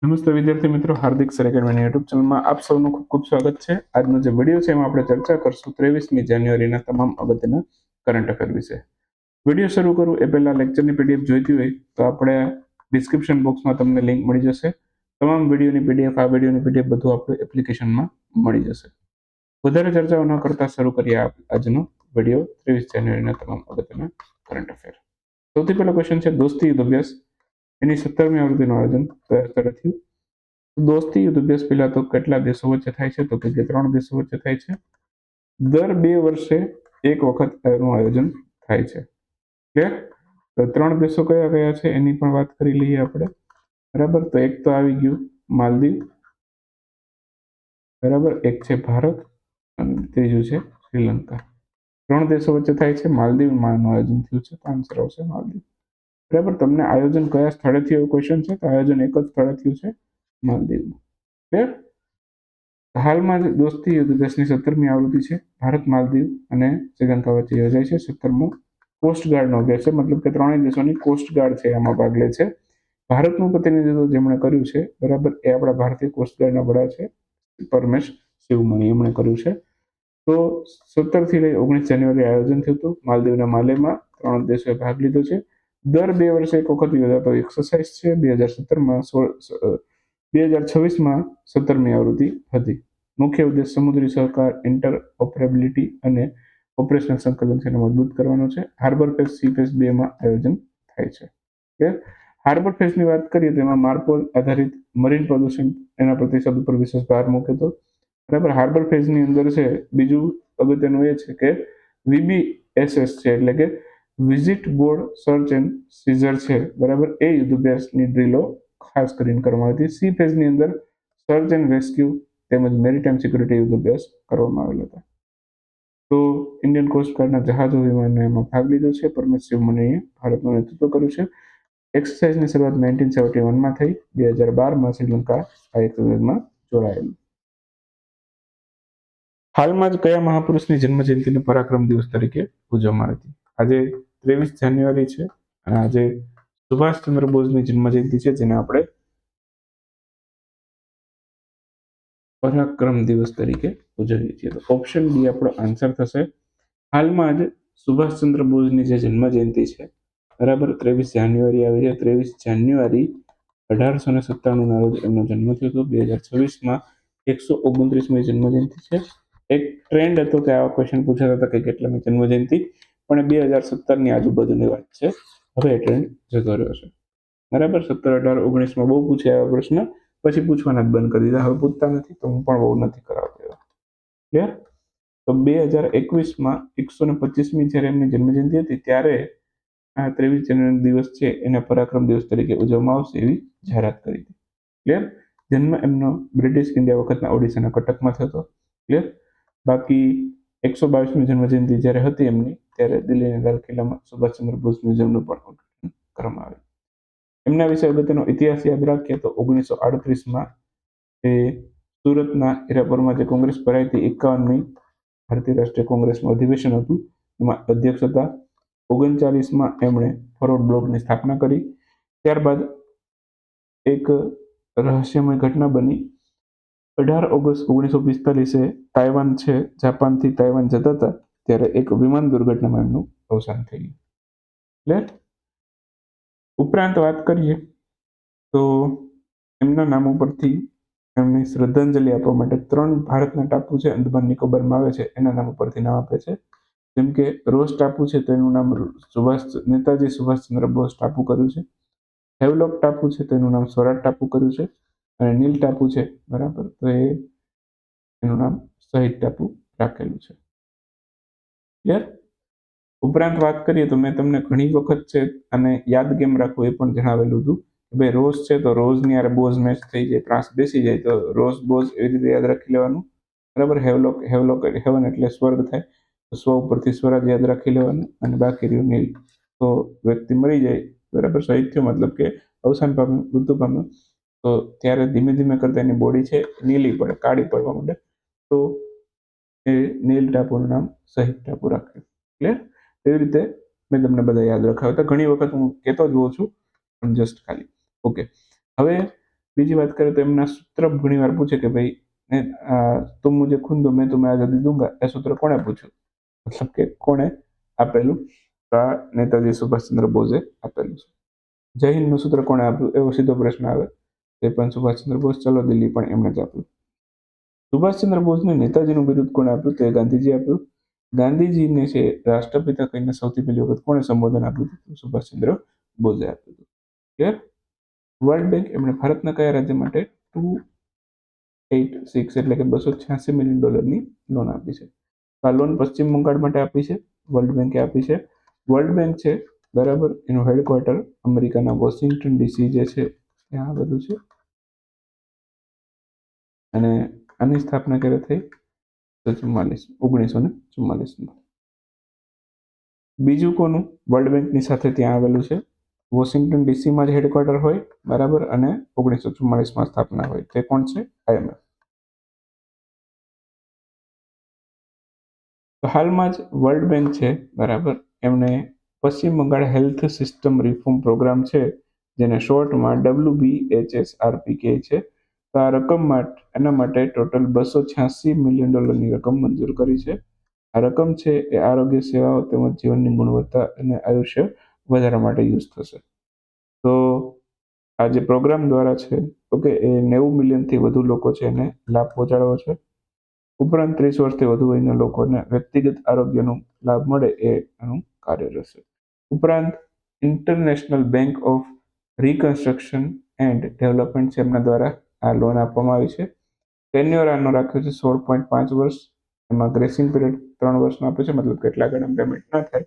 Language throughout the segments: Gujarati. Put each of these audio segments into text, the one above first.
નમસ્તે વિદ્યાર્થી મિત્રો, હાર્દિક સર એકેડમીની યુટ્યુબ ચેનલમાં આપ સૌનું ખૂબ ખૂબ સ્વાગત છે. આજનો જે વિડીયો છે એમાં આપણે ચર્ચા કરશું 23મી જાન્યુઆરીના તમામ અગત્યના કરંટ અફેર વિશે. વિડીયો શરૂ કરું એ પહેલા લેક્ચરની પીડીએફ જોઈતી હોય તો આપણે ડિસ્ક્રિપ્શન બોક્સમાં તમને લિંક મળી જશે. તમામ વિડીયોની પીડીએફ, આ વિડીયોની પીડીએફ બધું આપણે એપ્લિકેશનમાં મળી જશે. વધારે ચર્ચાઓ ન કરતા શરૂ કરીએ આજનો વિડીયો 23 જાન્યુઆરીના તમામ અગત્યના કરંટ અફેર. સૌથી પહેલો ક્વેશ્ચન છે દોસ્તી યુદ્ધ અભ્યાસ એની 17મી આવૃત્તિનું આયોજન કયા સ્થળે થયું? દોસ્તી યુદ્ધ અભ્યાસ પહેલા તો કેટલા દેશો વચ્ચે થાય છે? તો કે 3 દેશો વચ્ચે થાય છે. દર 2 વર્ષે એક વખત એનું આયોજન થાય છે. ક્લિયર? તો 3 દેશો કયા કયા છે એની પણ વાત કરી લઈએ આપણે. બરાબર, તો એક તો આવી ગયું માલદીવ, બરાબર, એક છે ભારત અને ત્રીજું છે શ્રીલંકા. 3 દેશો વચ્ચે થાય છે. માલદીવમાં એનું આયોજન થયું છે, તો આન્સર આવશે માલદીવ. બરાબર, તમને આયોજન કયા સ્થળેથી એવો ક્વેશ્ચન છે તો આયોજન એક જ સ્થળે થયું છે, માલદીવમાં. ક્લિયર? હાલમાં જ દોસ્તી યુદ્ધ અભ્યાસની 17મી આવૃત્તિ છે. ભારત, માલદીવ અને શ્રીલંકા વચ્ચે યોજાય છે. 17મો કોસ્ટગાર્ડનો અભ્યાસ છે, મતલબ કે ત્રણેય દેશોની કોસ્ટગાર્ડ છે આમાં ભાગ લે છે. ભારતનું પ્રતિનિધિત્વ જેમણે કર્યું છે, બરાબર, એ આપણા ભારતીય કોસ્ટગાર્ડના વડા છે પરમેશ શિવમણી, એમણે કર્યું છે. તો 17 થી લઈ 19 જાન્યુઆરી આયોજન થયું હતું. માલદીવના માલેમાં 3 દેશોએ ભાગ લીધો છે. દર 2 વર્ષે એક વખત યોજાતો એક્સરસાઇઝ છે. 2026માં 17મી આવૃત્તિ હતી. મુખ્ય ઉદ્દેશ સમુદ્રી સહકાર, ઇન્ટરઓપરેબિલિટી અને ઓપરેશનલ સંકલન છે મજબૂત કરવાનો છે. હાર્બર ફેઝ સી ફેઝ 2માં આયોજન થાય છે. હાર્બર ફેઝની વાત કરીએ તો એમાં માર્પોલ આધારિત મરીન પ્રદૂષણ એના પ્રતિસાદ ઉપર વિશેષ ભાર મૂક્યો હતો. બરાબર, હાર્બર ફેઝની અંદર છે બીજું અગત્યનું એ છે કે VBSS છે, એટલે કે visit board search and seizure છે, બરાબર, એ યુદ્ધ અભ્યાસની ડ્રીલો ખાસ કરીને કરવામાં આવી હતી. સી ફેઝની અંદર સર્ચ એન્ડ રેસ્ક્યુ તેમજ મેરીટાઈમ સિક્યુરિટી યુદ્ધ અભ્યાસ કરવામાં આવેલા હતા. તો ઇન્ડિયન કોસ્ટગાર્ડના જહાજો વિમાનને એમાં ભાગ લીધો છે. પરમેશ શિવમણીએ ભારતનું નેતૃત્વ કર્યું છે. એક્સરસાઇઝની શરૂઆત 1971માં થઈ. 2012માં શ્રીલંકા આ એક્સરસાઇઝમાં જોડાયેલું. હાલમાં જ કયા મહાપુરુષની જન્મજયંતિને પરાક્રમ દિવસ તરીકે ઉજવવામાં આવી હતી? આજે 23 જાન્યુઆરી છે અને આજે સુભાષચંદ્ર બોઝની જન્મજયંતિ છે, જેને આપણે પરાક્રમ દિવસ તરીકે ઉજવીએ છીએ. તો ઓપ્શન ડી આપણો આન્સર થશે. હાલમાં જ સુભાષચંદ્ર બોઝની જે જન્મજયંતિ છે, બરાબર, 23 જાન્યુઆરી આવી છે. 23 જાન્યુઆરી 1897ના રોજ એમનો જન્મ થયો હતો. 2026માં 129મી જન્મજયંતિ છે. એક ટ્રેન્ડ હતો કે આવા ક્વેશ્ચન પૂછાતા હતા કે કેટલામી જન્મજયંતિ, પણ 2017ની આજુબાજુની વાત છે. હવે એ ટ્રેન્ડ જતો રહ્યો છે. બરાબર, 17, 18, 19માં બહુ પૂછ્યા આવા પ્રશ્ન, પછી પૂછવાના જ બંધ કરી દીધા. હવે પૂછતા નથી, તો હું પણ બહુ નથી કરાવતો. ક્લિયર? તો 2021માં 125મી જ્યારે એમની જન્મજયંતિ હતી ત્યારે આ 23 જાન્યુઆરી દિવસ છે એને પરાક્રમ દિવસ તરીકે ઉજવવામાં આવશે એવી જાહેરાત કરી હતી. ક્લિયર? જન્મ એમનો બ્રિટિશ ઇન્ડિયા વખતના ઓડિશાના કટકમાં થયો હતો. ક્લિયર? બાકી 122મી જન્મજયંતિ જ્યારે હતી એમની, ત્યારે દિલ્હીના લાલ કિલ્લામાં સુભાષચંદ્ર બોઝ મ્યુઝિયમનું પણ ઉદ્ઘાટન કરવામાં આવ્યું. એમના વિશે અગત્યનો ઇતિહાસ યાદ રાખીએ તો 1938માં એ સુરતના હીરાપુરમાં જે કોંગ્રેસ ભરાઈ હતી, 51મી ભારતીય રાષ્ટ્રીય કોંગ્રેસનું અધિવેશન હતું, એમાં અધ્યક્ષ હતા. 39માં એમણે ફોરવર્ડ બ્લોકની સ્થાપના કરી. ત્યારબાદ એક રહસ્યમય ઘટના બની. 18 ઓગસ્ટ 1945 તાઇવાન છે, જાપાનથી તાઇવાન જતા હતા ત્યારે એક વિમાન દુર્ઘટનામાં એમનું અવસાન થઈ ગયું. ક્લિયર? ઉપરાંત વાત કરીએ તો એમના નામ ઉપરથી એમની શ્રદ્ધાંજલિ આપવા માટે 3 ભારતના ટાપુ છે, અંદમાન નિકોબારમાં આવે છે, એના નામ ઉપરથી નામ આપે છે. જેમ કે રોઝ ટાપુ છે તો એનું નામ નેતાજી સુભાષચંદ્ર બોઝ ટાપુ કર્યું છે. હેવલોક ટાપુ છે તો એનું નામ સ્વરાજ ટાપુ કર્યું છે. અને નીલ ટાપુ છે, બરાબર, તો એનું નામ શહીદ ટાપુ રાખેલું છે. ક્લિયર? ઉપરાંત વાત કરીએ તો મેં તમને ઘણી વખત છે અને યાદ કેમ રાખવું એ પણ જણાવેલું હતું કે ભાઈ રોઝ છે તો રોઝની યાર બોઝ મેચ થઈ જાય, ત્રાસ બેસી જાય, તો રોઝ બોઝ એવી રીતે યાદ રાખી લેવાનું. બરાબર, હેવલોક હેવન એટલે સ્વર્ગ થાય, તો સ્વ ઉપરથી સ્વરાજ યાદ રાખી લેવાનું. અને બાકી રહ્યું નીલ, તો વ્યક્તિ મરી જાય, બરાબર, શહીદ થયો મતલબ કે અવસાન પામ્યું, મૃત્યુ પામ્યું, તો ત્યારે ધીમે ધીમે કરતા એની બોડી છે નીલી પડે, કાળી પડવા માંડે, તો એ નીલ ટાપુનું નામ શહીદ ટાપુ રાખ્યું. ક્લિયર? એવી રીતે મેં તમને બધા યાદ રખાવ્યા હતા. ઘણી વખત હું કહેતો જ હોઉં છું, પણ જસ્ટ ખાલી. ઓકે, હવે બીજી વાત કરીએ તો એમના સૂત્ર ઘણીવાર પૂછે કે ભાઈ તુમ મુझे खून दो मैं तुम्हें आज़ादी दूंगा એ સૂત્ર કોણે પૂછ્યું, મતલબ કે કોણે આપેલું? તો આ નેતાજી સુભાષચંદ્ર બોઝે આપેલું છે. જય હિન્દનું સૂત્ર કોણે આપ્યું એવો સીધો પ્રશ્ન આવે, તે પણ સુભાષચંદ્ર બોઝ. ચલો દિલ્હી પણ એમણે જ આપ્યું. સુભાષચંદ્ર બોઝને નેતાજીનું બિરુદ કોણે આપ્યું? તે ગાંધીજી આપ્યું. ગાંધીજીને છે રાષ્ટ્રપિતા કહીને સૌથી પહેલી વખત કોણે સંબોધન આપ્યું હતું? સુભાષચંદ્ર બોઝે આપ્યું હતું. ક્લિયર? વર્લ્ડ બેંક એમણે ભારતના કયા રાજ્ય માટે 286 એટલે કે $286 મિલિયન લોન આપી છે? આ લોન પશ્ચિમ બંગાળ માટે આપી છે, વર્લ્ડ બેંકે આપી છે. વર્લ્ડ બેંક છે બરાબર, એનું હેડક્વાર્ટર અમેરિકાના વોશિંગ્ટન ડીસી જે છે ત્યાં આવેલું છે. અને આની સ્થાપના ક્યારે થઈ? 1944. બીજું કોનું વર્લ્ડ બેંકની સાથે ત્યાં આવેલું છે? વોશિંગ્ટન ડીસીમાં જ હેડક્વાર્ટર હોય બરાબર, અને 1944માં સ્થાપના હોય. તે કોણ છે? IMF. તો હાલમાં જ વર્લ્ડ બેંક છે બરાબર, એમણે Paschim Bengal health system reform programme છે, જેને શોર્ટમાં WBHSRP કહે છે. તો આ રકમ એના માટે ટોટલ $286 મિલિયન રકમ મંજૂર કરી છે. આ રકમ છે એ આરોગ્ય સેવાઓ તેમજ જીવનની ગુણવત્તા અને આયુષ્ય વધારવા માટે યુઝ થશે. તો આ જે પ્રોગ્રામ દ્વારા છે ઓકે, એ 90 મિલિયનથી વધુ લોકો છે એને લાભ પહોંચાડવો છે. ઉપરાંત 30 વર્ષથી વધુ વયના લોકોને વ્યક્તિગત આરોગ્યનો લાભ મળે એ એનું કાર્ય રહેશે. ઉપરાંત international bank of reconstruction and development છે એમના દ્વારા આ લોન આપવામાં આવી છે. ટેન્યોર આનો રાખ્યો છે 16.5 વર્ષ. એમાં ગ્રેસિંગ પીરિયડ 3 વર્ષનો આપે છે, મતલબ કે એટલા આગળ પેમેન્ટ ના થાય,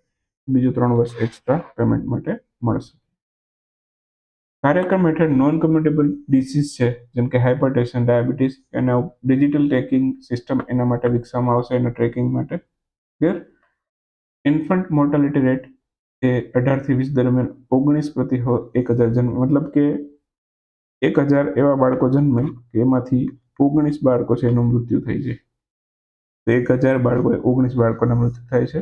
બીજું 3 વર્ષ એક્સ્ટ્રા પેમેન્ટ માટે મળશે. કાર્યક્રમ હેઠળ નોન કમ્યુટેબલ ડિસીઝ છે જેમ કે હાઇપરટેન્શન, ડાયાબિટીસ, એના ડિજિટલ ટ્રેકિંગ સિસ્ટમ એના માટે વિકસાવવામાં આવશે, એના ટ્રેકિંગ માટે. ક્લિયર? ઇન્ફન્ટ મોર્ટાલિટી રેટ એ 18 થી 20 દરમિયાન 19 પ્રતિ 1000 જન્મ, મતલબ કે 1000 એવા બાળકો જન્મે કે એમાંથી 19 બાળકો છે એનું મૃત્યુ થઈ જાય. તો 1000 બાળકો 19 બાળકોના મૃત્યુ થાય છે.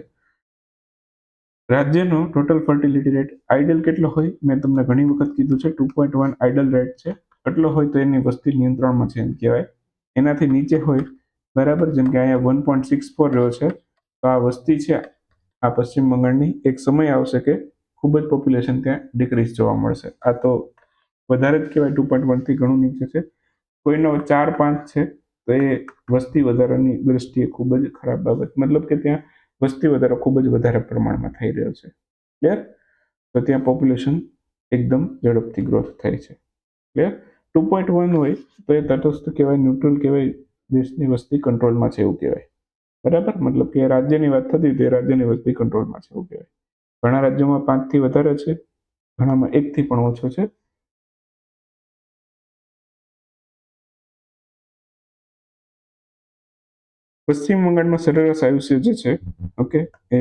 રાજ્યનો ટોટલ ફર્ટિલિટી રેટ આઇડલ કેટલો હોય? મેં તમને ઘણી વખત કીધું છે 2.1 આઇડલ રેટ છે. એટલો હોય તો એની વસ્તી નિયંત્રણમાં છે એમ કહેવાય. એનાથી નીચે હોય બરાબર, જેમ કે અહીંયા 1.64 રહ્યો છે, તો આ વસ્તી છે આ પશ્ચિમ બંગાળની, એક સમય આવશે કે ખૂબ જ પોપ્યુલેશન ત્યાં ડિક્રીઝ જોવા મળશે. આ તો વધારે જ કહેવાય, 2.1 થી ઘણું નીચે છે. કોઈનો 4-5 છે તો એ વસ્તી વધારાની દ્રષ્ટિએ ખૂબ જ ખરાબ બાબત, મતલબ કે ત્યાં વસ્તી વધારો ખૂબ જ વધારે પ્રમાણમાં થઈ રહ્યો છે. ક્લિયર? તો ત્યાં પોપ્યુલેશન એકદમ ઝડપથી ગ્રોથ થાય છે. ક્લિયર? 2.1 હોય તો એ તટસ્થ કહેવાય, ન્યુટ્રલ કહેવાય, દેશની વસ્તી કંટ્રોલમાં છે એવું કહેવાય. બરાબર, મતલબ કે રાજ્યની વાત થતી તે રાજ્યની વસ્તી કંટ્રોલમાં છે એવું કહેવાય. ઘણા રાજ્યોમાં 5 થી વધારે છે, ઘણામાં 1 થી પણ ઓછો છે. પશ્ચિમ બંગાળમાં સરેરાશ આયુષ્ય જે છે ઓકે એ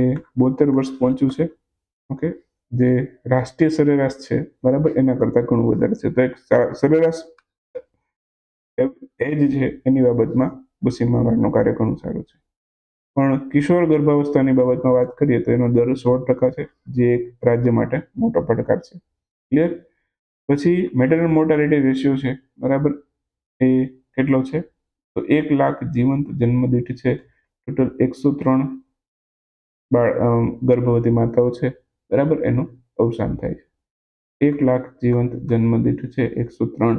72 વર્ષ પહોંચ્યું છે. ઓકે, જે રાષ્ટ્રીય સરેરાશ છે બરાબર એના કરતાં ઘણું વધારે છે. તો એક સરેરાશ એજ છે એની બાબતમાં પશ્ચિમ બંગાળનું કાર્ય ઘણું સારું છે. પણ કિશોર ગર્ભાવસ્થાની બાબતમાં વાત કરીએ તો એનો દર 16% છે, જે એક રાજ્ય માટે મોટો પડકાર છે. ક્લિયર? પછી મેટરનલ મોર્ટાલિટી રેશિયો છે બરાબર, એ કેટલો છે? તો 1 લાખ જીવંત જન્મ દીઠ છે ટોટલ 103 ગર્ભવતી માતાઓ છે બરાબર, એનું અવસાન થાય છે. 1 લાખ જીવંત જન્મ દીઠ છે 103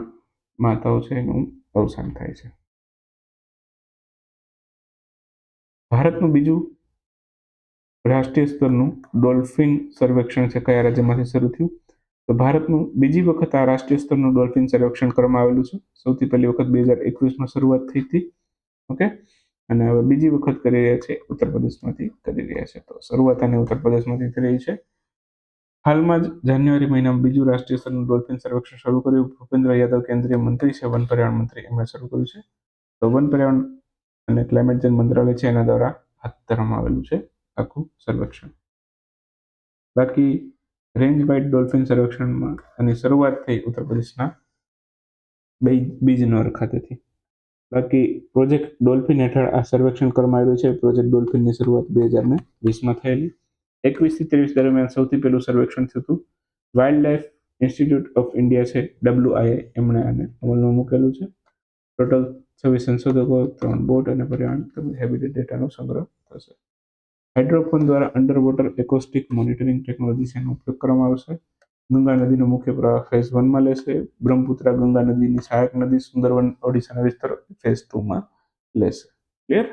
માતાઓ છે એનું અવસાન થાય છે. ભારતનું બીજું રાષ્ટ્રીય સ્તરનું ડોલ્ફિન સર્વેક્ષણ છે કયા રાજ્યમાંથી શરૂ થયું? તો ભારતનું બીજી વખત આ રાષ્ટ્રીય સ્તરનું ડોલ્ફિન સર્વેક્ષણ કરવામાં આવેલું છે. સૌથી પહેલી વખત 2021માં શરૂઆત થઈ હતી. ઓકે, અને હવે બીજી વખત કરી રહ્યા છે, ઉત્તર પ્રદેશમાંથી કરી રહ્યા છે. તો શરૂઆત આને ઉત્તર પ્રદેશમાંથી થઈ રહી છે. હાલમાં જ જાન્યુઆરી મહિનામાં બીજું રાષ્ટ્રીય સ્તરનું ડોલ્ફિન સર્વેક્ષણ શરૂ કર્યું. ભૂપેન્દ્ર યાદવ કેન્દ્રીય મંત્રી છે, વન પર્યાવરણ મંત્રી, એમણે શરૂ કર્યું છે. તો વન પર્યાવરણ અને ક્લાઇમેટ ચેન્જ મંત્રાલય છે એના દ્વારા હાથ ધરવામાં આવેલું છે આખું સર્વેક્ષણ. બાકી રેન્જ વાઇડ ડોલ્ફિન સર્વેક્ષણમાં આની શરૂઆત થઈ ઉત્તર પ્રદેશના બીજનોર ખાતેથી. બાકી પ્રોજેક્ટ ડોલ્ફિન હેઠળ આ સર્વેક્ષણ કરવામાં આવ્યું છે. પ્રોજેક્ટ ડોલ્ફિનની શરૂઆત 2020માં થયેલી. 21 થી 23 દરમિયાન સૌથી પહેલું સર્વેક્ષણ થયું હતું. Wild life institute of India છે WII એમણે આને અમલમાં મૂકેલું છે. ટોટલ 26 સંશોધકો, 3 બોટ અને પર્યાવરણ હેબિટેટ ડેટાનો સંગ્રહ થશે. હાઇડ્રોફોન દ્વારા under water acoustic monitoring technology છે એનો ઉપયોગ કરવામાં આવશે. ગંગા નદીનો મુખ્ય પ્રવાહ ફેઝ 1માં લેશે. બ્રહ્મપુત્રા ગંગા નદીની સહાયક નદી સુંદરવન ઓડિશાના વિસ્તાર ફેઝ 2માં લેશે. ક્લિયર?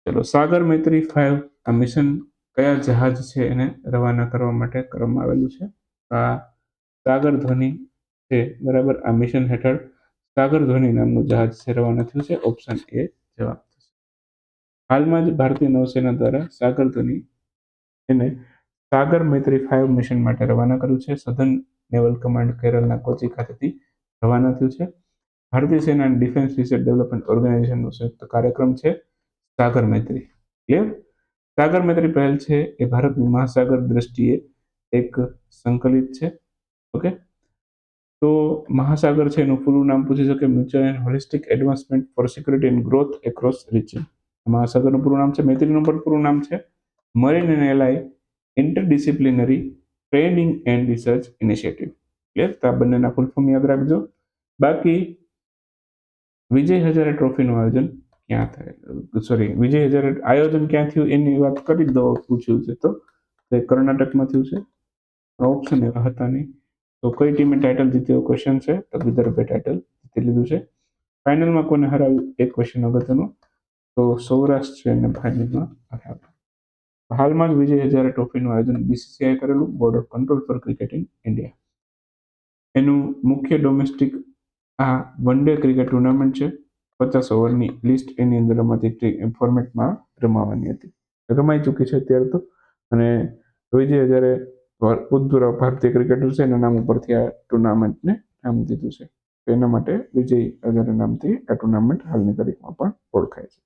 ચલો, સાગર મૈત્રી 5 આ મિશન કયા જહાજ છે એને રવાના કરવા માટે કરવામાં આવેલું છે? આ સાગર ધ્વની છે, બરાબર. આ મિશન હેઠળ સાગર ધ્વની નામનું જહાજ છે રવાના થયું છે. ઓપ્શન એ જવાબ થશે. હાલમાં જ ભારતીય નૌસેના દ્વારા સાગર ધ્વની એને સાગર મૈત્રી 5 મિશન માટે રવાના કર્યું છે. સધન નેવલ કમાન્ડ કેરળના કોચી ખાતેથી રવાના થયું છે. ભારતીય સેનાની ડિફેન્સ રિસર્ચ ડેવલપમેન્ટ ઓર્ગેનાઇઝેશનનો સંયુક્ત કાર્યક્રમ છે સાગર મૈત્રી. ક્લિયર? સાગર મૈત્રી પહેલ છે એ ભારતની મહાસાગર દ્રષ્ટિએ એક સંકલિત છે. ઓકે, તો મહાસાગર છે એનું પૂરું નામ પૂછી શકે, mutual and holistic advancement for security and growth across region. મહાસાગરનું પૂરું નામ છે. મૈત્રીનું પણ પૂરું નામ છે marine and allied interdisciplinary training and research initiative. Clear? તો આ બંનેના ફૂલ ફોર્મ યાદ રાખજો. બાકી વિજય હજારે ટ્રોફીનું આયોજન ક્યાં થાય? વિજય હજારે આયોજન ક્યાં થયું એની વાત કરી દો, પૂછ્યું છે તો કર્ણાટકમાં થયું છે. ઓપ્શન એવા હતા નહીં. તો કઈ ટીમે ટાઇટલ જીત્યો ક્વેશ્ચન છે, તો વિદર્ભે ટાઇટલ જીતી લીધું છે. ફાઇનલમાં કોને હરાવ્યું એક ક્વેશ્ચન અગત્યનો, તો સૌરાષ્ટ્ર છે એને ફાઇનલમાં હરાવ્યું. હાલમાં જ વિજય હજારે ટ્રોફીનું આયોજન BCCI કરેલું, board of control for cricket in India. એનું મુખ્ય ડોમેસ્ટિક આ વન ડે ક્રિકેટ ટુર્નામેન્ટ છે. 50 ઓવરની લિસ્ટ એની અંદર ફોર્મેટમાં રમાવાની હતી, રમાઈ ચૂકી છે અત્યારે તો. અને વિજય હજારે ભૂતપૂર્વ ભારતીય ક્રિકેટર છે એના નામ ઉપરથી આ ટુર્નામેન્ટને નામ દીધું છે. એના માટે વિજય હજારે નામથી આ ટુર્નામેન્ટ હાલની તારીખમાં પણ ઓળખાય છે.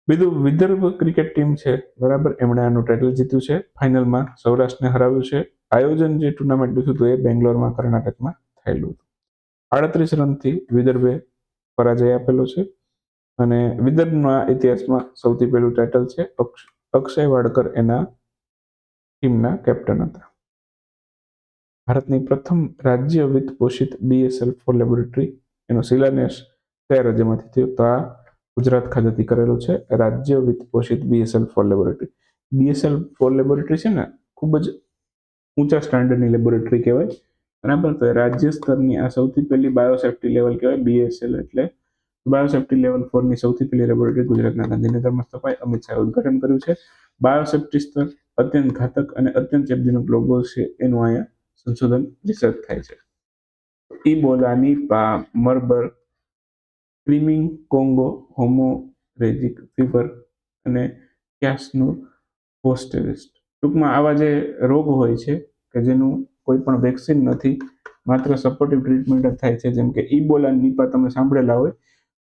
બીજું વિદર્ભ ક્રિકેટ ટીમ છે, બરાબર, એમણે આનું ટાઇટલ જીત્યું છે. ફાઇનલમાં સૌરાષ્ટ્રને હરાવ્યું છે. આયોજન જે ટુર્નામેન્ટનું હતું એ બેંગ્લોરમાં કર્ણાટકમાં થયેલું હતું. 38 રનથી વિદર્ભે પરાજય આપેલો છે. અને વિદર્ભના ઇતિહાસમાં સૌથી પહેલું ટાઇટલ છે. અક્ષય વાડકર એના ટીમના કેપ્ટન હતા. ભારતની પ્રથમ રાજ્ય વિત્ત પોષિત BSL-4 લેબોરેટરી એનો શિલાન્યાસ કયા રાજ્યમાંથી થયો? તો આ ગુજરાત ખાતેથી કરેલો છે. રાજ્ય વિત્ત પોષિત BSL-4 લેબોરેટરી. BSL-4 લેબોરેટરી છે ને, ખૂબ જ ઊંચા સ્ટાન્ડર્ડની લેબોરેટરી કહેવાય, બરાબર. તો રાજ્ય સ્તરની આ સૌથી પહેલી બાયોસેફ્ટી લેવલ કહેવાય. BSL એટલે બાયોસેફ્ટી લેવલ 4ની સૌથી પહેલી લેબોરેટરી ગુજરાતના ગાંધીનગરમાં સ્થપાઈ. અમિત શાહે ઉદ્ઘાટન કર્યું છે. બાયોસેફ્ટી સ્તર અત્યંત ઘાતક અને અત્યંત ચેપજનક રોગો છે એનું અહીંયા સંશોધન રિસર્ચ થાય છે. Ebola, Nipah, મરબર્ગ, screaming Congo, હોમોરેજિક fever અને ક્યાસનું પોસ્ટેરિસ્ટ. ટૂંકમાં આવા જે રોગ હોય છે કે જેનું કોઈ પણ વેક્સિન નથી, માત્ર સપોર્ટિવ ટ્રીટમેન્ટ જ થાય છે. જેમ કે ઇબોલા, નિપા તમે સાંભળેલા હોય,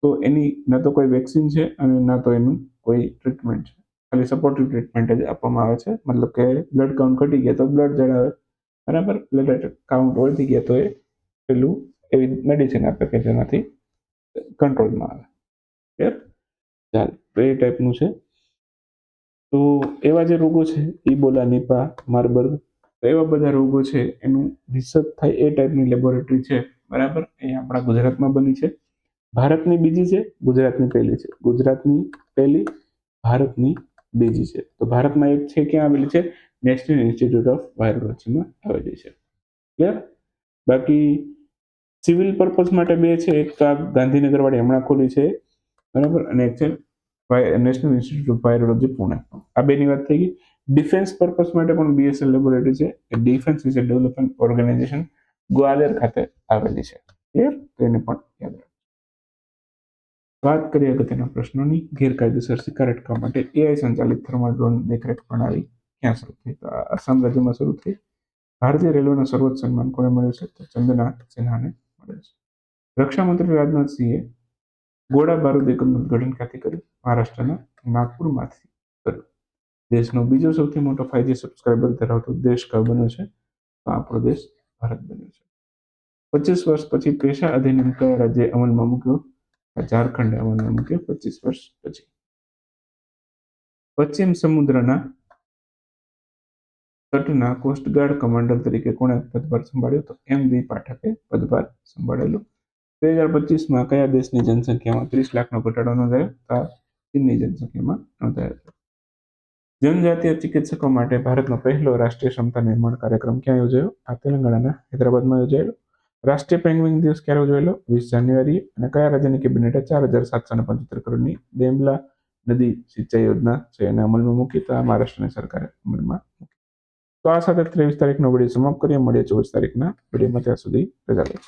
તો એની ન તો કોઈ વેક્સિન છે અને ના તો એનું કોઈ ટ્રીટમેન્ટ છે. ખાલી સપોર્ટિવ ટ્રીટમેન્ટ જ આપવામાં આવે છે. મતલબ કે બ્લડ કાઉન્ટ ઘટી ગયા તો બ્લડ ચડાવે, બરાબર. બ્લડ કાઉન્ટ વધી ગયા તો એ પેલું એવી મેડિસિન આપે કે જેનાથી કંટ્રોલમાં આવે. ક્લિયર? ચાલો, તો એ ટાઈપનું છે. તો એવા જે રોગો છે, ઇબોલા, નિપા, માર્બર્ગ, તો એવા બધા રોગો છે એનું રિસર્ચ થાય એ ટાઈપની લેબોરેટરી છે, બરાબર. એ આપણા ગુજરાતમાં બની છે. ભારતની બીજી છે, ગુજરાતની પહેલી છે. ગુજરાતની પહેલી, ભારતની બીજી છે. તો ભારતમાં એક છે ક્યાં આવેલી છે? નેશનલ ઇન્સ્ટિટ્યૂટ ઓફ વાયરોલોજીમાં આવેલી છે. ક્લિયર? બાકી સિવિલ પર્પઝ માટે બે છે. એક તો આ ગાંધીનગર વાળી હમણાં ખોલી છે, બરાબર, અને એક છે national institute of virology Pune. આ બેની વાત થઈ ગઈ. ડિફેન્સ પર્પઝ માટે પણ BSL લેબોરેટરી છે. એ defence research development organisation Gwalior ખાતે આવેલી છે. ક્લિયર? તો એને પણ યાદ રાખો. વાત કરીએ અગત્યના પ્રશ્નોની. ગેરકાયદેસર શિકાર અટકાવવા માટે AI સંચાલિત થર્મલ ડ્રોન દેખરેખ પ્રણાલી ક્યાં શરૂ થઈ? તો આસામ રાજ્યમાં શરૂ થઈ. ભારતીય રેલવેનું સર્વોચ્ચ સન્માન કોને મળ્યું છે? તો ચંદ્રનાથ સિન્હાને મળ્યું છે. રક્ષામંત્રી રાજનાથસિંહે ગોળા બારૂદ એકમનું ઉદ્ઘાટન ક્યાંથી કર્યું? મહારાષ્ટ્રના નાગપુરમાંથી કર્યું. દેશનો બીજો સૌથી મોટો 5G સબસ્ક્રાઇબર ધરાવતો દેશ કયો બન્યો છે? તો આપણો દેશ ભારત બન્યો છે. 25 વર્ષ પછી પેશા અધિનિયમ કયા રાજ્યે અમલમાં મૂક્યો? ઝારખંડે અમલમાં મૂક્યો 25 વર્ષ પછી. પશ્ચિમ સમુદ્રના તટના કોસ્ટગાર્ડ કમાન્ડર તરીકે કોણે પદભાર સંભાળ્યો? તો MV પાઠકે પદભાર સંભાળેલો. 2025માં કયા દેશની જનસંખ્યામાં 30 લાખનો ઘટાડો નોંધાયો? તો ચીનની જનસંખ્યામાં નોંધાયો. જનજાતીય ચિકિત્સકો માટે ભારતનો પહેલો રાષ્ટ્રીય ક્ષમતા નિર્માણ કાર્યક્રમ ક્યાં યોજાયો? આ તેલંગાણાના હૈદરાબાદમાં યોજાયેલો. રાષ્ટ્રીય પેંગ્વિન દિવસ ક્યારે ઉજવાયેલો? 20 જાન્યુઆરી. અને કયા રાજ્યની કેબિનેટે 4,775 કરોડની ડેમલા નદી સિંચાઈ યોજના છે એને અમલમાં મૂકી? તો મહારાષ્ટ્રની સરકારે અમલમાં મૂકી. તો આ સાથે 23 તારીખનો વિડીયો સમાપ્ત કરીએ. મળીએ 24 તારીખના વિડીયોમાં. ત્યાં સુધી રજા લો.